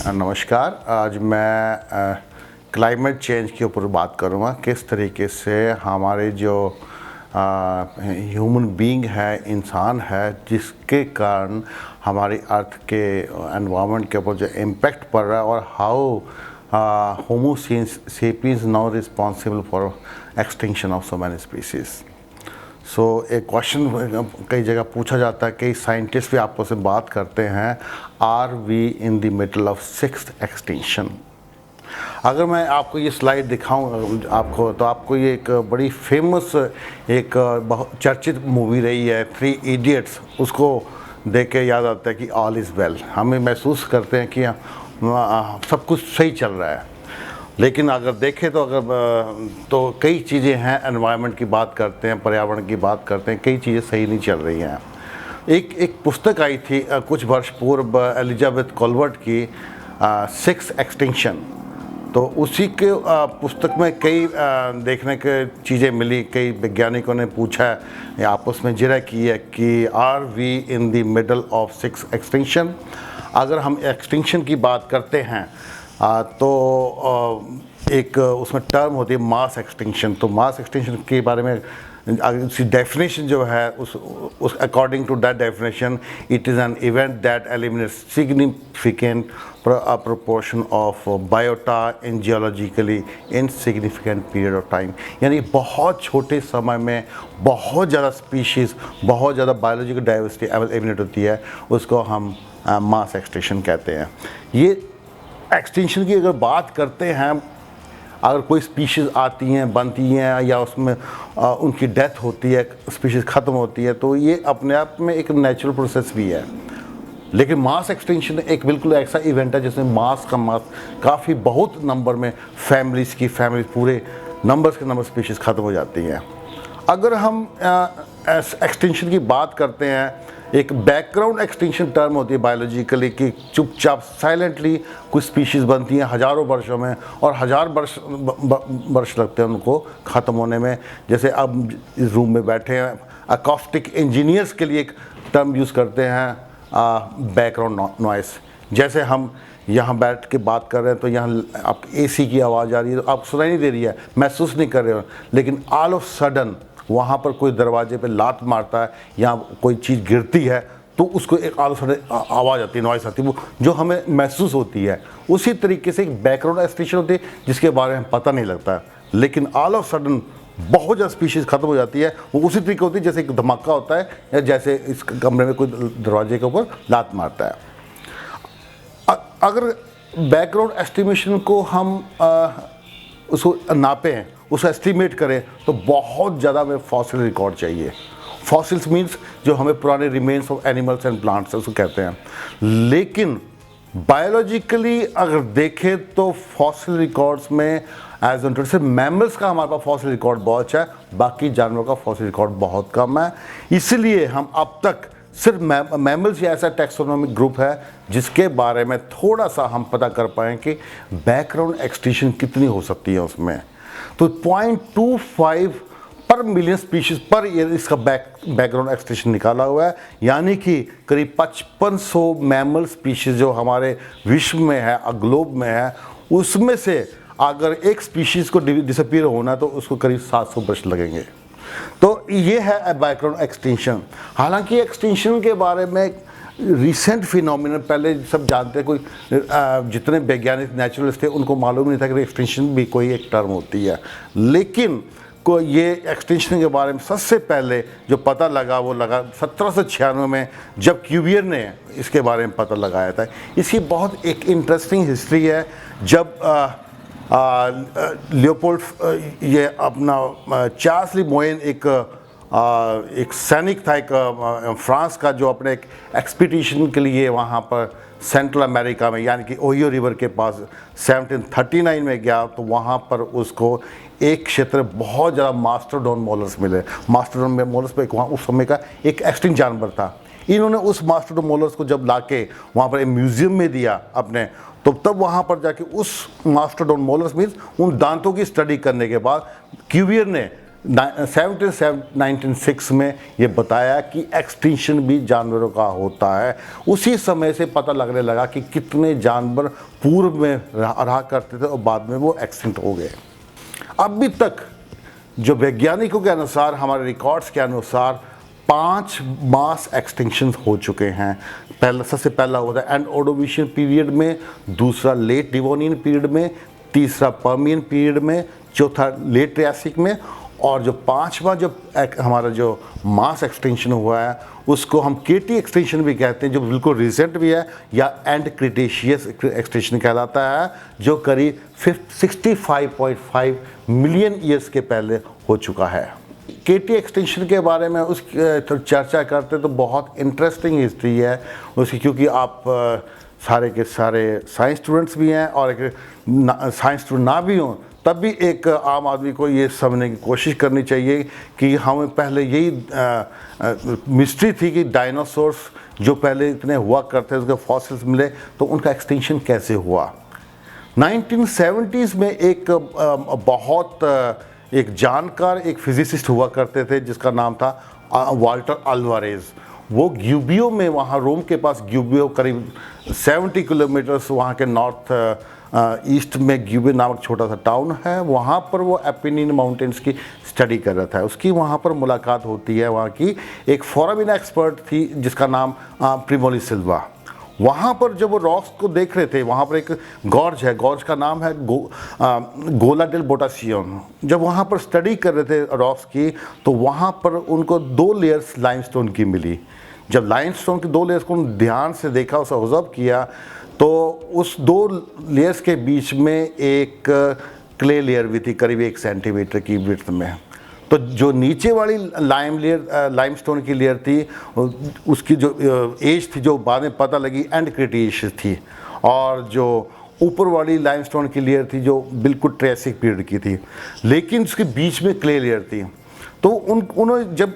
नमस्कार। आज मैं क्लाइमेट चेंज के ऊपर बात करूँगा, किस तरीके से हमारे जो ह्यूमन बीइंग है, इंसान है, जिसके कारण हमारी अर्थ के एनवायरनमेंट के ऊपर जो इम्पैक्ट पड़ रहा है और how homo sapiens now responsible for extinction of so many species. So एक क्वेश्चन कई जगह पूछा जाता है, कई साइंटिस्ट भी आपस में बात करते हैं, are we in the middle of sixth extinction. अगर मैं आपको ये स्लाइड दिखाऊं आपको, तो आपको ये एक बड़ी फेमस एक बहुत चर्चित मूवी रही है, थ्री इडियट्स। उसको देख के याद आता है कि ऑल इज़ वेल। हमें महसूस करते हैं कि सब कुछ सही चल रहा है, लेकिन अगर देखें तो कई चीज़ें हैं, एनवायरनमेंट की बात करते हैं, पर्यावरण की बात करते हैं, कई चीज़ें सही नहीं चल रही हैं। एक पुस्तक आई थी कुछ वर्ष पूर्व एलिजाबेथ कोलवर्ट की, सिक्स एक्सटिंक्शन। तो उसी के पुस्तक में कई देखने के चीज़ें मिली। कई वैज्ञानिकों ने पूछा, आपस में जिरह की है कि are we in the middle of six extinction. अगर हम एक्सटिंक्शन की बात करते हैं तो एक उसमें टर्म होती है मास एक्सटिंक्शन। तो मास एक्सटिंक्शन के बारे में उसकी डेफिनेशन जो है, उस according to that definition, it is an event that eliminates significant proportion of biota in geologically insignificant period of time. यानी बहुत छोटे समय में बहुत ज़्यादा स्पीशीज़, बहुत ज़्यादा बायोलॉजिकल डाइवर्सिटी एलिमिनेट होती है, उसको हम मास एक्सटिंक्शन कहते हैं। ये एक्सटिंक्शन की अगर बात करते हैं, अगर कोई स्पीशीज़ आती हैं, बनती हैं, या उसमें उनकी डेथ होती है, स्पीशीज़ ख़त्म होती है, तो ये अपने आप में एक नेचुरल प्रोसेस भी है। लेकिन मास एक्सटिंक्शन एक बिल्कुल ऐसा इवेंट है जिसमें मास काफ़ी बहुत नंबर में फैमिलीज़ पूरे नंबर्स के नंबर स्पीशीज़ ख़त्म हो जाती हैं। अगर हम एक्सटिंक्शन की बात करते हैं, एक बैकग्राउंड एक्सटिंक्शन टर्म होती है बायोलॉजिकली, कि चुपचाप साइलेंटली कुछ स्पीशीज़ बनती हैं हज़ारों वर्षों में, और हज़ार वर्ष लगते हैं उनको ख़त्म होने में। जैसे अब इस रूम में बैठे हैं, अकॉस्टिक इंजीनियर्स के लिए एक टर्म यूज़ करते हैं, बैकग्राउंड नॉइस। जैसे हम यहाँ बैठ के बात कर रहे हैं तो यहाँ आप एसी की आवाज़ आ रही है, तो आप सुनाई नहीं दे रही है, महसूस नहीं कर रहे हो, लेकिन ऑल ऑफ सडन वहाँ पर कोई दरवाजे पे लात मारता है या कोई चीज़ गिरती है, तो उसको एक ऑल ऑफ सडन आवाज़ आती है, नॉइस आती है, वो जो हमें महसूस होती है। उसी तरीके से एक बैकग्राउंड एक्सटिंक्शन होती है जिसके बारे में पता नहीं लगता, लेकिन ऑल ऑफ सडन बहुत ज़्यादा स्पीशीज़ ख़त्म हो जाती है। वो उसी तरीके होती है जैसे एक धमाका होता है, या जैसे इस कमरे में कोई दरवाजे के ऊपर लात मारता है। अगर बैकग्राउंड एस्टिमेशन को हम उसको नापें, उसको एस्टिमेट करें, तो बहुत ज़्यादा हमें फॉसिल रिकॉर्ड चाहिए। फॉसिल्स मीन्स जो हमें पुराने remains of animals and plants उसको कहते हैं। लेकिन बायोलॉजिकली अगर देखें तो फॉसिल रिकॉर्ड्स में एज ऑन से मैमल्स का हमारे पास फॉसिल रिकॉर्ड बहुत अच्छा है, बाकी जानवरों का फॉसिल रिकॉर्ड बहुत कम है। इसलिए हम अब तक सिर्फ मैमल्स ही ऐसा टैक्सोनॉमिक ग्रुप है जिसके बारे में थोड़ा सा हम पता कर पाएँ कि बैकग्राउंड एक्सटिंक्शन कितनी हो सकती है उसमें। तो 0.25 पर मिलियन स्पीशीज़ पर ईयर इसका बैकग्राउंड एक्सटिंक्शन निकाला हुआ है। यानी कि करीब 5500 मैमल स्पीशीज़ जो हमारे विश्व में है, ग्लोब में है, उसमें से अगर एक स्पीशीज़ को डिसअपीयर होना तो उसको करीब 700 वर्ष लगेंगे। तो ये है बैकग्राउंड एक्सटिंक्शन। हालांकि एक्सटिंक्शन के बारे में रिसेंट फिनोमिना पहले सब जानते हैं, कोई जितने वैज्ञानिक नेचुरलिस्ट थे उनको मालूम नहीं था कि एक्सटिंक्शन भी कोई एक टर्म होती है। लेकिन को ये एक्सटिंक्शन के बारे में सबसे पहले जो पता लगा वो लगा 1796 में, जब क्यूवियर ने इसके बारे में पता लगाया था। इसकी बहुत एक इंटरेस्टिंग हिस्ट्री है। जब लियोपोल्ड ये अपना चार्ल्स ली मोयन एक सैनिक था, एक फ्रांस का, जो अपने एक एक्सपीडिशन के लिए वहाँ पर सेंट्रल अमेरिका में, यानी कि ओहियो रिवर के पास 1739 में गया, तो वहाँ पर उसको एक क्षेत्र बहुत ज़्यादा मास्टरडोन मोलर्स मिले। मास्टरडोन मोलर्स पे वहाँ उस समय का एक एक्सटिंक्ट जानवर था। इन्होंने उस मास्टरडोन मोलर्स को जब लाके वहाँ पर एक म्यूज़ियम में दिया अपने, तो तब वहाँ पर जाके उस मास्टरडोन मोलर्स मीन्स उन दांतों की स्टडी करने के बाद क्यूवियर ने 1906 में ये बताया कि एक्सटिंक्शन भी जानवरों का होता है। उसी समय से पता लगने लगा कि कितने जानवर पूर्व में रहा करते थे और बाद में वो एक्सटिंक्ट हो गए। अभी तक जो वैज्ञानिकों के अनुसार, हमारे रिकॉर्ड्स के अनुसार 5 मास एक्सटिंक्शन हो चुके हैं। सबसे पहला हुआ था एंड ऑर्डोविशियन पीरियड में, दूसरा लेट डिवोनियन पीरियड में, तीसरा पर्मियन पीरियड में, चौथा लेट ट्रियासिक में, और जो पांचवा जो हमारा जो मास एक्सटिंक्शन हुआ है उसको हम केटी एक्सटिंक्शन भी कहते हैं, जो बिल्कुल रिसेंट भी है, या एंड क्रिटेशियस एक्सटिंक्शन कहलाता है, जो करीब 65.5 मिलियन ईयर्स के पहले हो चुका है। केटी एक्सटिंक्शन के बारे में तो चर्चा करते तो बहुत इंटरेस्टिंग हिस्ट्री है उसकी, क्योंकि आप सारे के सारे साइंस स्टूडेंट्स भी हैं, और एक साइंस स्टूडेंट ना भी हों तब भी एक आम आदमी को ये समझने की कोशिश करनी चाहिए कि हमें पहले यही मिस्ट्री थी कि डायनासोर्स जो पहले इतने हुआ करते थे, उसके फॉसिल्स मिले, तो उनका एक्सटिंक्शन कैसे हुआ। 1970s में एक बहुत एक जानकार एक फिजिसिस्ट हुआ करते थे जिसका नाम था वाल्टर अल्वारेज। वो ग्यूबियो में, वहाँ रोम के पास ग्यूबियो करीब 70 किलोमीटर्स वहाँ के नॉर्थ ईस्ट में ग्यूबियो नामक छोटा सा टाउन है, वहाँ पर वो एपेनिन माउंटेन्स की स्टडी कर रहा था। उसकी वहाँ पर मुलाकात होती है, वहाँ की एक फोरामिना एक्सपर्ट थी जिसका नाम प्रिमोली सिल्वा। वहाँ पर जब वो रॉक्स को देख रहे थे, वहाँ पर एक गॉर्ज है, गॉर्ज का नाम है गोला डेल बोटासियन। जब वहाँ पर स्टडी कर रहे थे रॉक्स की, तो वहाँ पर उनको 2 लेयर्स लाइमस्टोन की मिली। जब लाइमस्टोन की 2 लेयर्स को ध्यान से देखा, उसे ऑब्जर्व किया, तो उस 2 लेयर्स के बीच में एक क्ले लेयर भी थी करीब 1 सेंटीमीटर की विड्थ में। तो जो नीचे वाली लाइमस्टोन की लेयर थी, उसकी जो एज थी, जो बाद में पता लगी एंड क्रिटेशियस थी, और जो ऊपर वाली लाइमस्टोन की लेयर थी जो बिल्कुल ट्रियासिक पीरियड की थी, लेकिन उसके बीच में क्ले लेयर थी। तो उन्होंने जब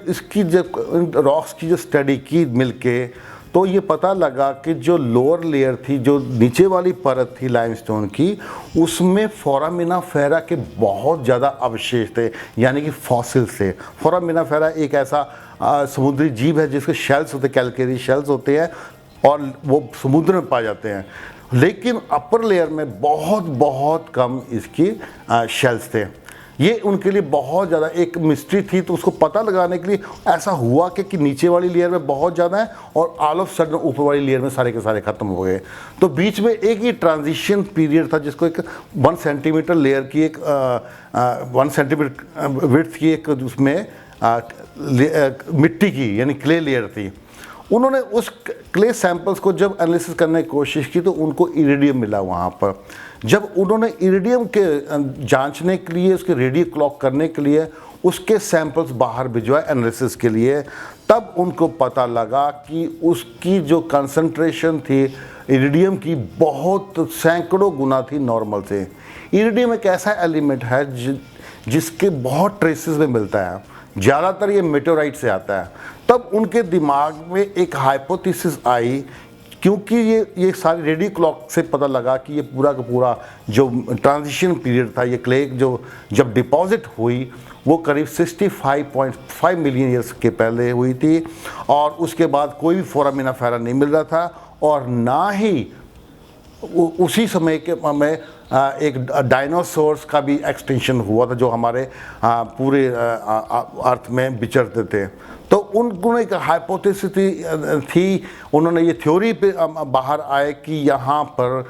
रॉक्स की जो स्टडी की मिलके, तो ये पता लगा कि जो लोअर लेयर थी, जो नीचे वाली परत थी लाइमस्टोन की, उसमें फोरामिनाफेरा के बहुत ज़्यादा अवशेष थे, यानी कि फॉसिल्स थे। फोरामिनाफेरा एक ऐसा समुद्री जीव है जिसके शेल्स होते, कैलकेरी शेल्स होते हैं, और वो समुद्र में पाए जाते हैं, लेकिन अपर लेयर में बहुत कम इसकी शेल्स थे। ये उनके लिए बहुत ज़्यादा एक मिस्ट्री थी। तो उसको पता लगाने के लिए ऐसा हुआ कि नीचे वाली लेयर में बहुत ज़्यादा है और ऑल ऑफ सडन ऊपर वाली लेयर में सारे के सारे ख़त्म हो गए। तो बीच में एक ही ट्रांजिशन पीरियड था जिसको एक 1 सेंटीमीटर लेयर की, एक 1 सेंटीमीटर विड्थ की एक उसमें मिट्टी की यानी क्ले लेयर थी। उन्होंने उस क्ले सैंपल्स को जब एनालिसिस करने की कोशिश की तो उनको इरिडियम मिला वहाँ पर। जब उन्होंने इरिडियम के जांचने के लिए, उसके रेडियो क्लॉक करने के लिए उसके सैंपल्स बाहर भिजवाए एनालिसिस के लिए, तब उनको पता लगा कि उसकी जो कंसंट्रेशन थी इरिडियम की बहुत सैकड़ों गुना थी नॉर्मल से। इरिडियम एक ऐसा एलिमेंट है जिसके बहुत ट्रेसेस में मिलता है, ज़्यादातर ये मेटेओराइट से आता है। तब उनके दिमाग में एक हाइपोथेसिस आई, क्योंकि ये सारी रेडियो क्लॉक से पता लगा कि ये पूरा का पूरा जो ट्रांजिशन पीरियड था, ये क्ले जो जब डिपॉजिट हुई वो करीब 65.5 मिलियन ईयर्स के पहले हुई थी, और उसके बाद कोई भी फोरामिनाफेरा नहीं मिल रहा था, और ना ही उसी समय के में एक डायनासोर्स का भी एक्सटिंक्शन हुआ था जो हमारे पूरे अर्थ में विचरते थे। तो उनको एक हाइपोथेसिस थी, उन्होंने ये थ्योरी पे बाहर आए कि यहाँ पर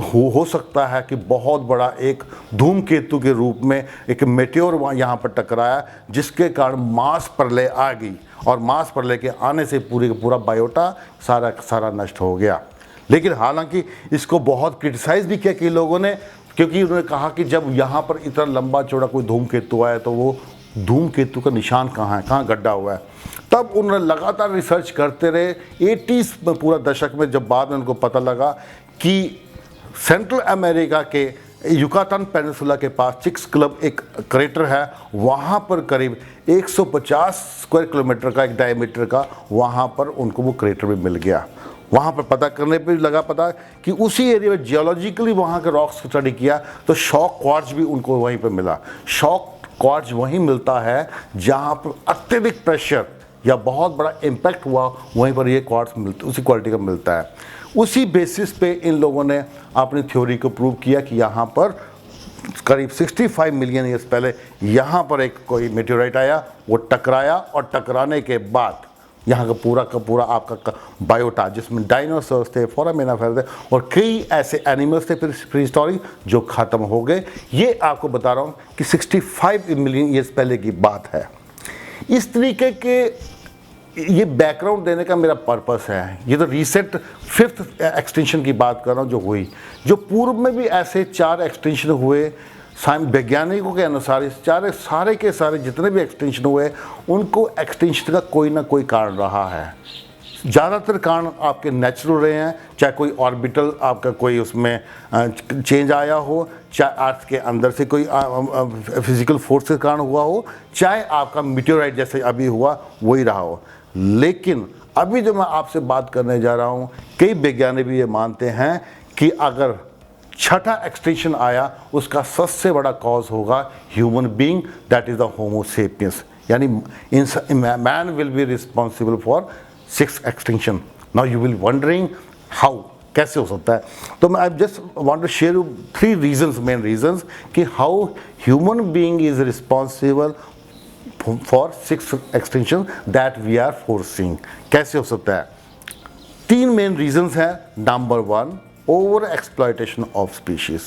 हो सकता है कि बहुत बड़ा एक धूमकेतु के रूप में एक मेटेओर यहाँ पर टकराया, जिसके कारण मास प्रलय आ गई, और मास प्रलय के आने से पूरे का पूरा बायोटा सारा नष्ट हो गया। लेकिन हालांकि इसको बहुत क्रिटिसाइज भी किया कि लोगों ने, क्योंकि उन्होंने कहा कि जब यहाँ पर इतना लंबा चौड़ा कोई धूमकेतु आया तो वो धूमकेतु का निशान कहाँ है, कहाँ गड्ढा हुआ है। तब उन्होंने लगातार रिसर्च करते रहे। 80s में पूरा दशक में जब बाद में उनको पता लगा कि सेंट्रल अमेरिका के युकातान पेनिनसुला के पास चिक्स क्लब एक क्रेटर है, वहाँ पर करीब 150 स्क्वायर किलोमीटर का एक डायमीटर का वहाँ पर उनको वो क्रेटर भी मिल गया। वहाँ पर पता करने पे लगा पता कि उसी एरिया में जियोलॉजिकली वहाँ के रॉक्स को स्टडी किया तो शॉक क्वार्ट्ज भी उनको वहीं पर मिला। शॉक क्वार्ट्ज वहीं मिलता है जहाँ पर अत्यधिक प्रेशर या बहुत बड़ा इम्पैक्ट हुआ, वहीं पर ये क्वार्ट्ज मिलता, उसी क्वालिटी का मिलता है। उसी बेसिस पे इन लोगों ने अपनी थ्योरी को प्रूव किया कि यहाँ पर करीब 65 मिलियन ईयर्स पहले यहाँ पर एक कोई मेटेओराइट आया, वो टकराया और टकराने के बाद यहाँ का पूरा आपका बायोटा, जिसमें डायनासोर्स थे, फोरामेनाफेरा थे और कई ऐसे एनिमल्स थे प्री हिस्टोरिक जो ख़त्म हो गए। ये आपको बता रहा हूँ कि 65 मिलियन ईयर्स पहले की बात है। इस तरीके के ये बैकग्राउंड देने का मेरा पर्पस है। ये तो रिसेंट 5th एक्सटेंशन की बात कर रहा हूँ जो हुई, जो पूर्व में भी ऐसे 4 एक्सटेंशन हुए। वैज्ञानिकों के अनुसार इस सारे के सारे जितने भी एक्सटेंशन हुए, उनको एक्सटेंशन का कोई ना कोई कारण रहा है। ज़्यादातर कारण आपके नेचुरल रहे हैं, चाहे कोई ऑर्बिटल आपका कोई उसमें चेंज आया हो, चाहे अर्थ के अंदर से कोई फिजिकल फोर्स के कारण हुआ हो, चाहे आपका मीटेओराइट जैसे अभी हुआ वही रहा हो। लेकिन अभी जो मैं आपसे बात करने जा रहा हूँ, कई वैज्ञानिक भी ये मानते हैं कि अगर छठा एक्सटेंशन आया, उसका सबसे बड़ा कॉज होगा human being, that is the homo sapiens, यानी man will be responsible for 6th extension. Now you will wondering how, कैसे हो सकता है। तो मैं I just want to share you 3 reasons, main reasons कि how human being is responsible for 6th extension that we are forcing. कैसे हो सकता है? 3 मेन रीजंस हैं। Number 1, over exploitation of species,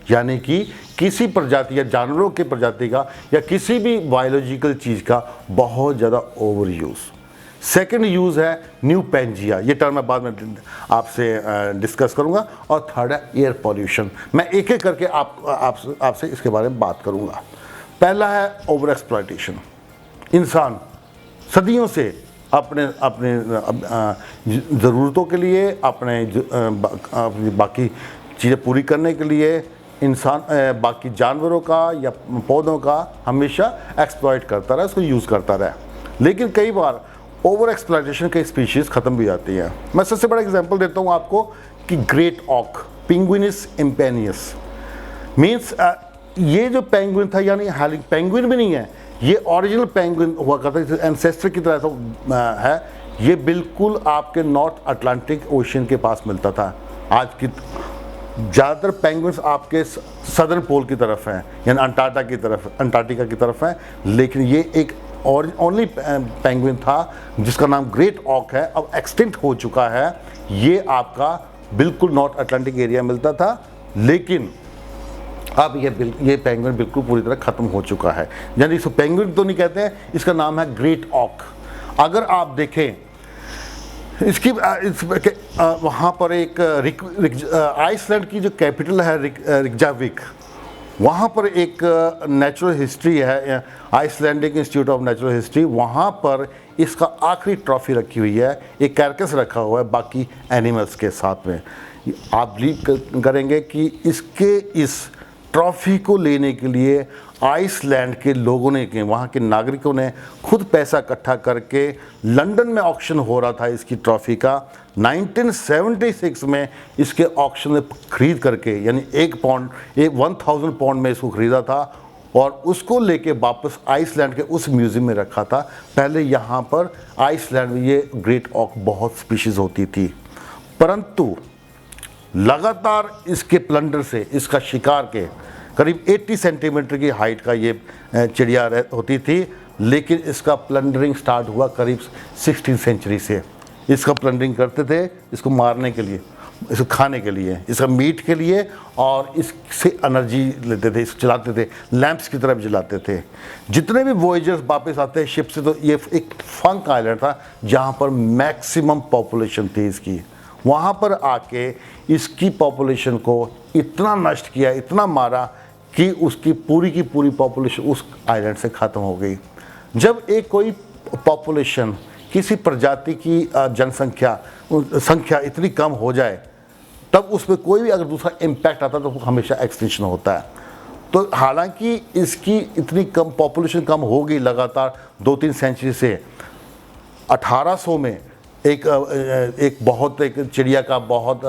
यानी कि किसी प्रजाति या जानवरों की प्रजाति का या किसी भी बायोलॉजिकल चीज़ का बहुत ज़्यादा ओवर यूज़। सेकेंड यूज़ है न्यू पैंजिया, ये टर्म मैं बाद में आपसे डिस्कस करूंगा। और थर्ड है एयर पॉल्यूशन। मैं एक एक करके आपसे इसके बारे में बात करूंगा। पहला है ओवर एक्सप्लॉयटेशन। इंसान सदियों से अपने ज़रूरतों के लिए, अपने बाकी चीज़ें पूरी करने के लिए इंसान बाकी जानवरों का या पौधों का हमेशा एक्सप्लॉइट करता रहा, उसको यूज़ करता रहा। लेकिन कई बार ओवर एक्सप्लॉयटेशन के स्पीशीज़ ख़त्म भी जाती है। मैं सबसे बड़ा एग्जांपल देता हूँ आपको कि ग्रेट ऑक, पेंगुइनिस इम्पेनियस, मीन्स ये जो पेंगुइन था, यानी हालांकि पेंगुइन भी नहीं है, ये ओरिजिनल पेंगुइन हुआ करता है, एंसेस्टर की तरह तो है। ये बिल्कुल आपके नॉर्थ अटलांटिक ओशन के पास मिलता था। आज की ज़्यादातर पेंगुइन्स आपके सदर्न पोल की तरफ हैं, यानी अंटार्कटिका की तरफ हैं। लेकिन ये एक और ओनली पेंगुइन था जिसका नाम ग्रेट ऑक है, अब एक्सटिंक्ट हो चुका है। ये आपका बिल्कुल नॉर्थ अटलांटिक एरिया मिलता था, लेकिन अब ये पेंगुइन बिल्कुल पूरी तरह ख़त्म हो चुका है। यानी इसको पेंगुइन तो नहीं कहते हैं, इसका नाम है ग्रेट ऑक। अगर आप देखें इसकी वहाँ पर एक आइसलैंड की जो कैपिटल है रिकजाविक, वहाँ पर एक नेचुरल हिस्ट्री है, Icelandic institute of natural history, वहाँ पर इसका आखिरी ट्रॉफी रखी हुई है, एक कैरकस रखा हुआ है बाकी एनिमल्स के साथ में। आप बिलीव करेंगे कि इसके इस ट्रॉफी को लेने के लिए आइसलैंड के लोगों ने, वहाँ के नागरिकों ने खुद पैसा इकट्ठा करके, लंदन में ऑक्शन हो रहा था इसकी ट्रॉफी का, 1976 में इसके ऑक्शन में खरीद करके, यानी 1000 पाउंड में इसको ख़रीदा था और उसको लेके वापस आइसलैंड के उस म्यूज़ियम में रखा था। पहले यहाँ पर आइसलैंड में ये ग्रेट ऑक बहुत स्पीशीज़ होती थी, परंतु लगातार इसके प्लंडर से, इसका शिकार के, करीब 80 सेंटीमीटर की हाइट का ये चिड़िया होती थी। लेकिन इसका प्लंडरिंग स्टार्ट हुआ करीब 16वीं सेंचुरी से। इसका प्लंडरिंग करते थे इसको मारने के लिए, इसको खाने के लिए, इसका मीट के लिए, और इससे एनर्जी लेते थे, इसको जलाते थे, लैंप्स की तरफ जलाते थे। जितने भी वॉयजर्स वापस आते हैं शिप से, तो ये एक फंक आइलैंड था जहाँ पर मैक्सिमम पॉपुलेशन थी इसकी। वहाँ पर आके इसकी पॉपुलेशन को इतना नष्ट किया, इतना मारा कि उसकी पूरी की पूरी पॉपुलेशन उस आइलैंड से ख़त्म हो गई। जब एक कोई पॉपुलेशन, किसी प्रजाति की संख्या इतनी कम हो जाए, तब उसमें कोई भी अगर दूसरा इम्पैक्ट आता तो हमेशा एक्सटिंक्शन होता है। तो हालांकि इसकी इतनी कम पॉपुलेशन कम हो गई लगातार 2-3 सेंचुरी से, 1800 में एक बहुत एक चिड़िया का बहुत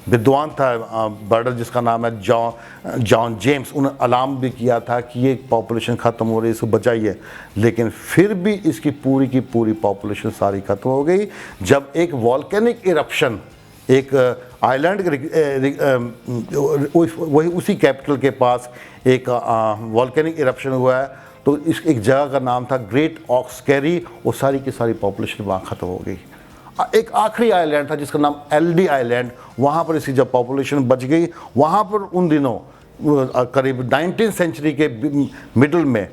विद्वान था बर्डर, जिसका नाम है जॉन जेम्स। उन्होंने अलार्म भी किया था कि ये पॉपुलेशन ख़त्म हो रही है, इसको बचाइए, लेकिन फिर भी इसकी पूरी की पूरी पॉपुलेशन सारी ख़त्म हो गई जब एक वॉल्केनिक इरप्शन एक आइलैंड वही उसी कैपिटल के पास एक वॉल्केनिक इरप्शन हुआ है। तो इस एक जगह का नाम था ग्रेट ऑक्स कैरी, वो सारी की सारी पॉपुलेशन वहाँ ख़त्म हो गई। एक आखिरी आइलैंड था जिसका नाम एलडी आइलैंड, वहाँ पर इसकी जब पॉपुलेशन बच गई, वहाँ पर उन दिनों करीब 19th सेंचुरी के मिडल में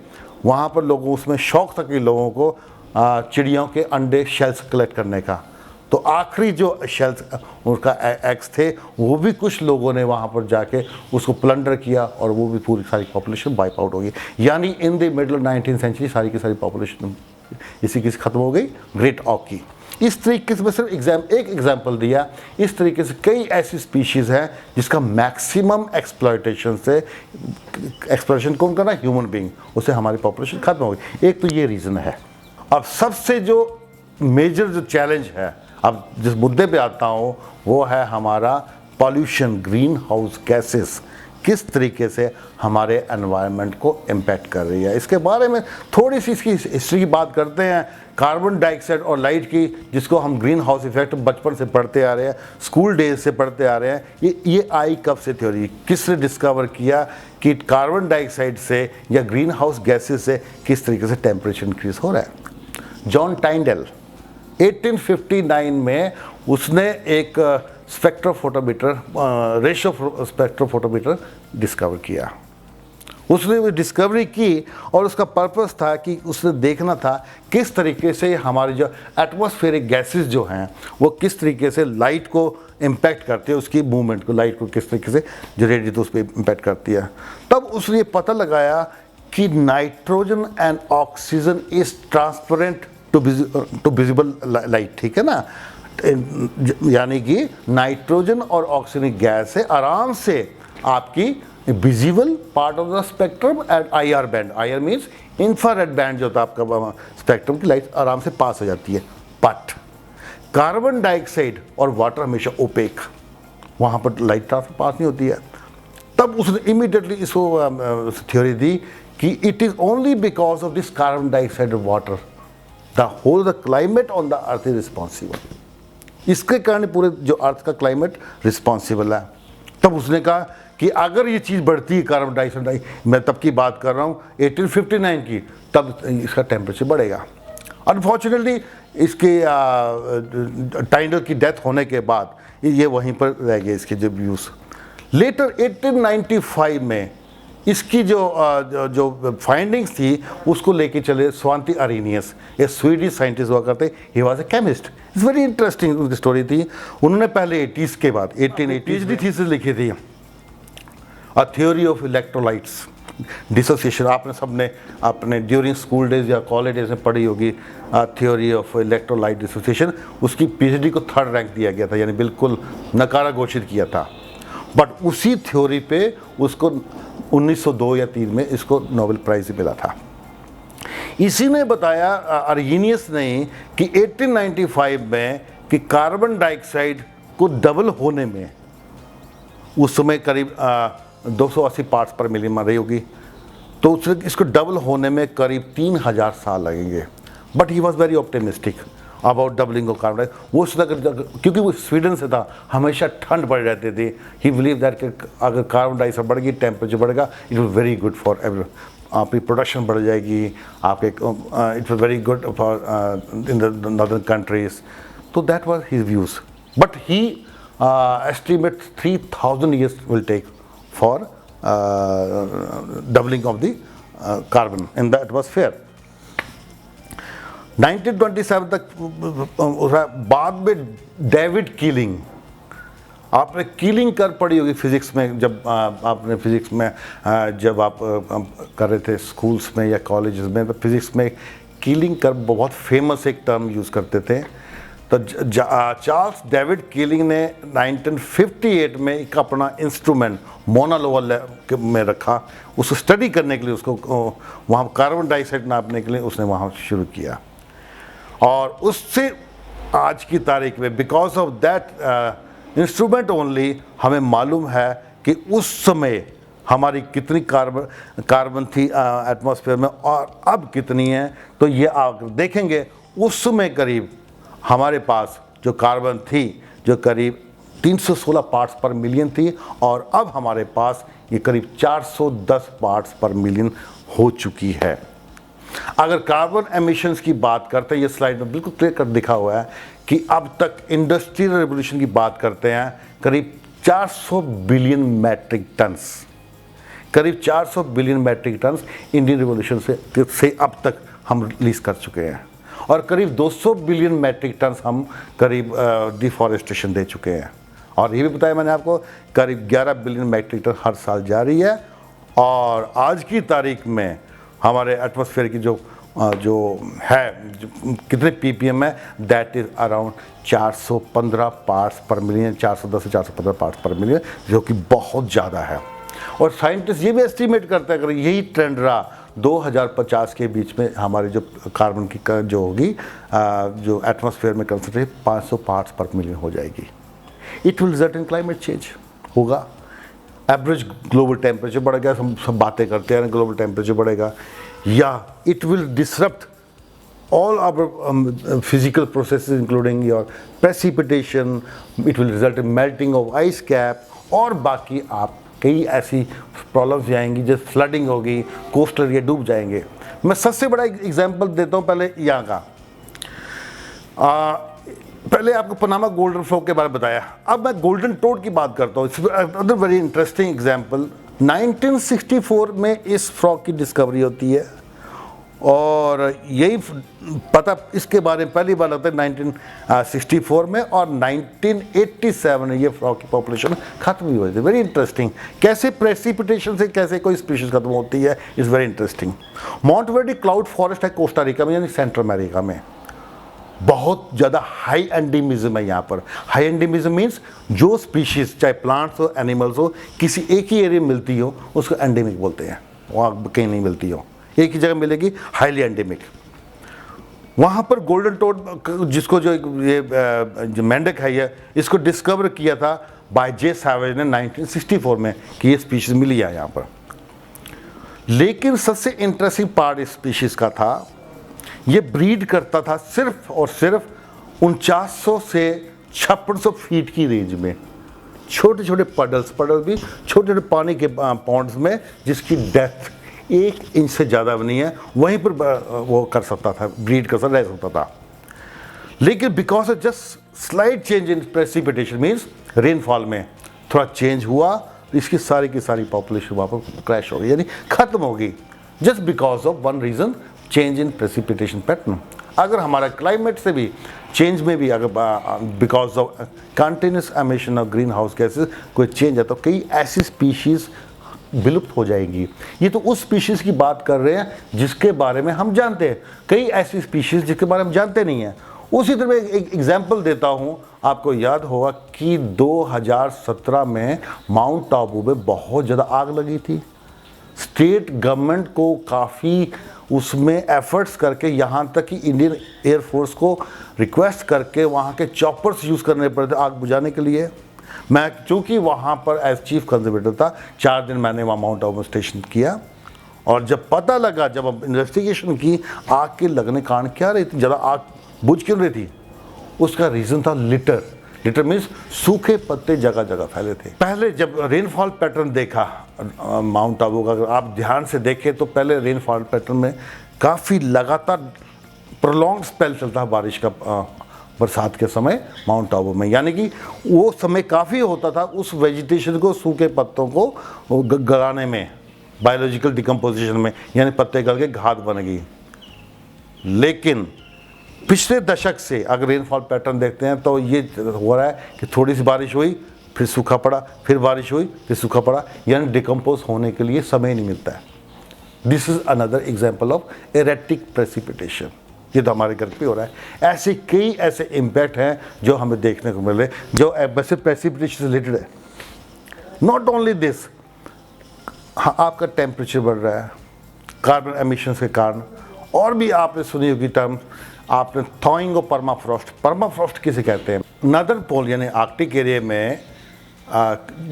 वहाँ पर लोगों उसमें शौक था कि लोगों को चिड़ियों के अंडे शेल्स कलेक्ट करने का। तो आखिरी जो शेल्स उनका एग्स थे वो भी कुछ लोगों ने वहाँ पर जाके उसको प्लंडर किया और वो भी पूरी सारी पॉपुलेशन वाइप आउट हो गई। यानी इन द मिडल 19th सेंचुरी सारी की सारी पॉपुलेशन इसी की ख़त्म हो गई ग्रेट ऑक की। इस तरीके से मैं सिर्फ एक एग्जाम्पल दिया। इस तरीके से कई ऐसी स्पीशीज़ हैं जिसका मैक्सिमम एक्सप्लॉयटेशन से एक्सप्लॉयटेशन कौन करना, ह्यूमन बीइंग, उससे हमारी पॉपुलेशन खत्म हो गई। एक तो ये रीज़न है। अब सबसे जो मेजर जो चैलेंज है, अब जिस मुद्दे पे आता हूँ, वो है हमारा पॉल्यूशन, ग्रीन हाउस गैसेस किस तरीके से हमारे एनवायरनमेंट को इम्पैक्ट कर रही है। इसके बारे में थोड़ी सी इसकी हिस्ट्री की बात करते हैं। कार्बन डाइऑक्साइड और लाइट की, जिसको हम ग्रीन हाउस इफेक्ट बचपन से पढ़ते आ रहे हैं, स्कूल डेज से पढ़ते आ रहे हैं। ये आई कब से थ्योरी, किसने डिस्कवर किया कि कार्बन डाइऑक्साइड से या ग्रीन हाउस गैसेस से किस तरीके से टेम्परेचर इंक्रीज हो रहा है। जॉन टाइंडल 1859 में उसने एक स्पेक्ट्रोफोटोमीटर, रेशो स्पेक्ट्रोफोटोमीटर डिस्कवर किया। उसने वो डिस्कवरी की और उसका पर्पस था कि उसने देखना था किस तरीके से हमारे जो एटमॉस्फेरिक गैसेस जो हैं वो किस तरीके से लाइट को इम्पैक्ट करते हैं, उसकी मूवमेंट को, लाइट को किस तरीके से जो रेडिएट उस पर इम्पैक्ट करती है। तब उसने ये पता लगाया कि nitrogen and oxygen is transparent to visible light, ठीक है ना। यानी कि नाइट्रोजन और ऑक्सीजन गैस है आराम से आपकी visible part of the spectrum at IR band, IR means infrared band जो होता है आपका स्पेक्ट्रम की लाइट आराम से पास हो जाती है। बट कार्बन डाइऑक्साइड और वाटर हमेशा ओपेक, वहाँ पर लाइट पास नहीं होती है। तब उसने इमीडिएटली इसको थ्योरी दी कि it is only because of this carbon dioxide और water the whole the climate on the earth is responsible. इसके कारण पूरे जो अर्थ का क्लाइमेट रिस्पॉन्सिबल है। तब उसने कहा कि अगर ये चीज़ बढ़ती है कार्बन डाइऑक्साइड, मैं तब की बात कर रहा हूँ 1859 की, तब इसका टेम्परेचर बढ़ेगा। अनफॉर्चुनेटली इसके टाइंडल की डेथ होने के बाद ये वहीं पर रह गए इसके जो व्यूज़। लेटर 1895 में इसकी जो फाइंडिंग्स थी उसको लेके चले स्वांति अरेनियस, ये स्वीडिश साइंटिस्ट हुआ करते, he was a chemist. It's very interesting उनकी स्टोरी थी। उन्होंने पहले 80s के बाद 1880s PhD थीसिस लिखी थी, a theory of electrolytes dissociation. आपने सबने अपने ड्यूरिंग स्कूल डेज या कॉलेज डेज में पढ़ी होगी थ्योरी ऑफ इलेक्ट्रोलाइट डिसोसिएशन। उसकी PhD को 3rd रैंक दिया गया था, यानी बिल्कुल नकारा घोषित किया था। बट उसी थ्योरी पे उसको 1902 या 3 में इसको नोबेल प्राइज़ मिला था। इसी ने बताया अरेनियस ने कि 1895 में कि कार्बन डाइऑक्साइड को डबल होने में उस समय करीब 280 पार्ट्स पर मिलीमीटर रही होगी, तो उसने इसको डबल होने में करीब 3000 साल लगेंगे। But he was very optimistic about doubling of carbon dioxide. वो उसने क्योंकि वो स्वीडन से था, हमेशा ठंड बढ़ रहती थी। ही बिलीव दैट कि अगर कार्बन डाइऑक्साइड बढ़ेगी, टेम्परेचर बढ़ेगा, it was very good for every, आपकी प्रोडक्शन बढ़ जाएगी, आपके it was very good for in the northern countries. तो that was his views. But he estimate 3000 years will take for doubling of the carbon in the atmosphere. 1927 तक बाद में David Keeling, आपने Keeling कर पढ़ी होगी फिज़िक्स में, जब आपने फिज़िक्स में जब आप कर रहे थे स्कूल्स में या कॉलेजेस में, तो फिज़िक्स में कीलिंग कर बहुत फेमस एक टर्म यूज़ करते थे। तो चार्ल्स डेविड कीलिंग ने 1958 में एक अपना इंस्ट्रूमेंट मोना लोअर में रखा, उसको स्टडी करने के लिए, उसको वहाँ कार्बन डाइऑक्साइड नापने के लिए उसने वहाँ शुरू किया। और उससे आज की तारीख में because of that instrument only हमें मालूम है कि उस समय हमारी कितनी कार्बन थी एटमॉस्फेयर में और अब कितनी है। तो ये आप देखेंगे उस समय करीब हमारे पास जो कार्बन थी जो करीब 316 पार्ट्स पर मिलियन थी और अब हमारे पास ये करीब 410 पार्ट्स पर मिलियन हो चुकी है। अगर कार्बन एमिशंस की बात करते हैं, ये स्लाइड में बिल्कुल क्लियर कर दिखा हुआ है कि अब तक इंडस्ट्रियल रेवोल्यूशन की बात करते हैं, करीब 400 बिलियन मैट्रिक टन्स, करीब 400 billion metric tons Indian revolution से अब तक हम रिलीज कर चुके हैं और करीब 200 बिलियन मैट्रिक टन्स हम करीब डिफॉरेस्टेशन दे चुके हैं। और ये भी बताया मैंने आपको करीब 11 बिलियन मैट्रिक टन हर साल जारी है। और आज की तारीख में हमारे एटमॉस्फेयर की जो कितने ppm है, दैट इज़ अराउंड 415 पार्ट्स पर मिलियन, 410 से 415 पार्ट्स पर मिलियन, जो कि बहुत ज़्यादा है। और साइंटिस्ट ये भी एस्टीमेट करते हैं अगर यही ट्रेंड रहा 2050 के बीच में हमारी जो कार्बन की जो होगी जो एटमॉस्फेयर में कंसंट्रेशन 500 पार्ट्स पर मिलियन हो जाएगी। It will result in climate change होगा। एवरेज ग्लोबल टेम्परेचर बढ़ेगा, हम सब बातें करते हैं ग्लोबल टेम्परेचर बढ़ेगा, या it will disrupt all our physical processes including your precipitation, it will result in melting of ice cap और बाकी आप कई ऐसी प्रॉब्लम्स आएंगी जैसे फ्लडिंग होगी, कोस्टल एरिया डूब जाएंगे। मैं सबसे बड़ा एग्जांपल देता हूँ पहले यहाँ का। पहले आपको पनामा गोल्डन फ्लो के बारे में बताया, अब मैं गोल्डन टोड की बात करता हूँ। अदर वेरी इंटरेस्टिंग एग्जांपल, 1964 में इस फ्रॉग की डिस्कवरी होती है और यही पता इसके बारे में पहली बार लगता है 1964 में, और 1987 में ये फ्रॉग की पॉपुलेशन खत्म भी हुई थी। वेरी इंटरेस्टिंग, कैसे प्रेसिपिटेशन से कैसे कोई स्पीशीज खत्म होती है, is very interesting. Monteverde cloud forest है कोस्टा रिका में, यानी सेंट्रल अमेरिका में। बहुत ज़्यादा हाई एंडेमिज्म है यहाँ पर। हाई एंडेमिज्म मीन्स जो स्पीशीज चाहे प्लांट्स हो एनिमल्स हो किसी एक ही एरिया में मिलती हो उसको एंडेमिक बोलते हैं, वहाँ कहीं नहीं मिलती हो, एक ही जगह मिलेगी, हाईली एंडेमिक। वहाँ पर गोल्डन टोड जिसको जो मेंढक है ये, इसको डिस्कवर किया था बाय जे सैवेज ने 1964 में कि ये स्पीशीज मिली है यहाँ पर। लेकिन सबसे इंटरेस्टिंग पार्ट इस स्पीशीज का था, ये ब्रीड करता था सिर्फ और सिर्फ 4900 से 5600 फीट की रेंज में, छोटे छोटे पडल्स भी छोटे छोटे पानी के पॉन्ड्स में, जिसकी डेप्थ 1 इंच से ज़्यादा नहीं है, वहीं पर वो कर सकता था, ब्रीड कर सकता रह सकता था। लेकिन because of just slight change in precipitation means rainfall में थोड़ा चेंज हुआ, इसकी सारी की सारी पॉपुलेशन वहाँ पर क्रैश हो गई, यानी ख़त्म हो गई, just because of one reason, change in precipitation pattern. अगर हमारा क्लाइमेट से भी चेंज में भी अगर because of continuous emission of green house gases कोई चेंज है तो कई ऐसी स्पीशीज़ विलुप्त हो जाएगी। ये तो उस स्पीशीज़ की बात कर रहे हैं जिसके बारे में हम जानते हैं, कई ऐसी स्पीशीज़ जिसके बारे में जानते नहीं हैं। उसी तरह एक एग्जांपल देता हूँ, आपको याद होगा कि 2017 में माउंट आबू में बहुत ज़्यादा आग लगी थी। स्टेट गवर्नमेंट को काफ़ी उसमें एफर्ट्स करके, यहाँ तक कि इंडियन एयरफोर्स को रिक्वेस्ट करके वहाँ के चॉपर्स यूज़ करने पड़े थे आग बुझाने के लिए। मैं चूँकि वहाँ पर एज चीफ कंजर्वेटर था, 4 दिन मैंने वहाँ माउंट आबू स्टेशन किया, और जब पता लगा, जब अब इन्वेस्टिगेशन की, आग के लगने का कारण क्या रही थी, ज़्यादा आग बुझ क्यों रही थी, उसका रीज़न था लिटर। लिटर मीन्स सूखे पत्ते जगह जगह फैले थे। पहले जब रेनफॉल पैटर्न देखा माउंट आबू का, अगर आप ध्यान से देखें तो पहले रेनफॉल पैटर्न में काफ़ी लगातार प्रोलॉन्ग स्पेल चलता है बारिश का, बरसात के समय माउंट आबू में, यानी कि वो समय काफ़ी होता था उस वेजिटेशन को, सूखे पत्तों को गलाने में, बायोलॉजिकल डिकम्पोजिशन में, यानी पत्ते गल के घात बन गई। लेकिन पिछले दशक से अगर रेनफॉल पैटर्न देखते हैं तो ये हो रहा है कि थोड़ी सी बारिश हुई फिर सूखा पड़ा, फिर बारिश हुई फिर सूखा पड़ा, यानी डिकम्पोज होने के लिए समय नहीं मिलता है। This is another example of erratic precipitation. ये तो हमारे घर पे हो रहा है। ऐसे कई ऐसे इम्पैक्ट हैं जो हमें देखने को मिल रहे, जो वैसे प्रेसिपिटेशन से रिलेटेड है। नॉट ओनली दिस, आपका टेम्परेचर बढ़ रहा है कार्बन एमिशंस के कारण, और भी आपने सुनी होगी टर्म आपने थॉइंग और परमाफ्रॉस्ट किसे कहते हैं? नदर्न पोल यानी आर्कटिक एरिया में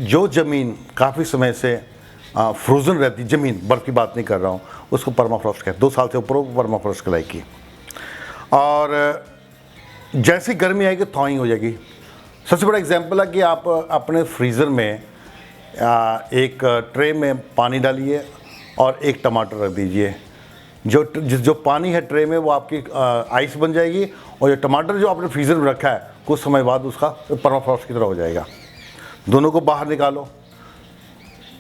जो ज़मीन काफ़ी समय से फ्रोज़न रहती, ज़मीन, बर्फ़ की बात नहीं कर रहा हूँ, उसको परमाफ्रॉस्ट कहते हैं। 2 साल से ऊपर परमाफ्रॉस्ट कहलाएगी। और जैसी गर्मी आएगी थॉइंग हो जाएगी। सबसे बड़ा एग्जांपल है कि आप अपने फ्रीज़र में एक ट्रे में पानी डालिए और एक टमाटर रख दीजिए। जो पानी है ट्रे में वो आपकी आइस बन जाएगी, और जो टमाटर जो आपने फ्रीज़र में रखा है कुछ समय बाद उसका परमाफ्रॉस्ट की तरह हो जाएगा। दोनों को बाहर निकालो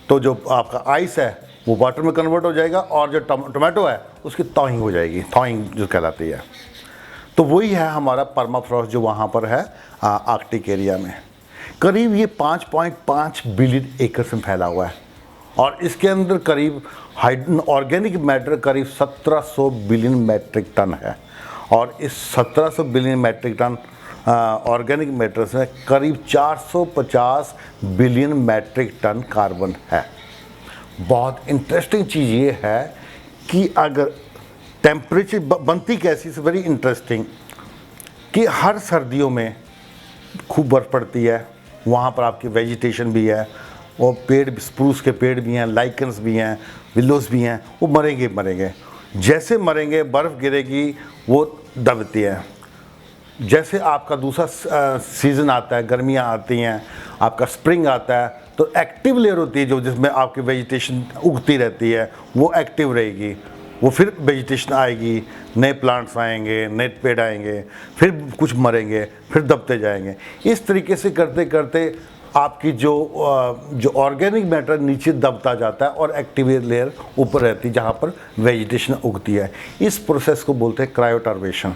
तो जो आपका आइस है वो वाटर में कन्वर्ट हो जाएगा, और जो टमाटो है उसकी थॉइंग हो जाएगी, थॉइंग जो कहलाती है। तो वही है हमारा परमाफ्रॉस्ट जो वहाँ पर है आर्कटिक एरिया में। करीब ये 5.5 बिलियन एकड़ में फैला हुआ है, और इसके अंदर करीब ऑर्गेनिक मैटर करीब 1700 बिलियन मैट्रिक टन है। और इस 1700 billion metric ton organic matter से करीब 450 बिलियन मैट्रिक टन कार्बन है। बहुत इंटरेस्टिंग चीज़ ये है कि अगर टेम्परेचर बनती कैसी, इज़ वेरी इंटरेस्टिंग, कि हर सर्दियों में खूब बर्फ़ पड़ती है, वहाँ पर आपकी वेजिटेशन भी है, और पेड़, स्प्रूस के पेड़ भी हैं, लाइकन्स भी हैं, विलोस भी हैं, वो मरेंगे। जैसे मरेंगे बर्फ़ गिरेगी वो दबती है। जैसे आपका दूसरा सीज़न आता है, गर्मियाँ आती हैं, आपका स्प्रिंग आता है, तो एक्टिव लेयर होती है जो जिसमें आपकी वेजिटेशन उगती रहती है, वो एक्टिव रहेगी। वो फिर वेजिटेशन आएगी, नए प्लांट्स आएंगे, नए पेड़ आएंगे, फिर कुछ मरेंगे, फिर दबते जाएंगे। इस तरीके से करते करते आपकी जो ऑर्गेनिक मैटर नीचे दबता जाता है और एक्टिव लेयर ऊपर रहती है जहाँ पर वेजिटेशन उगती है। इस प्रोसेस को बोलते हैं क्रायोटार्वेशन।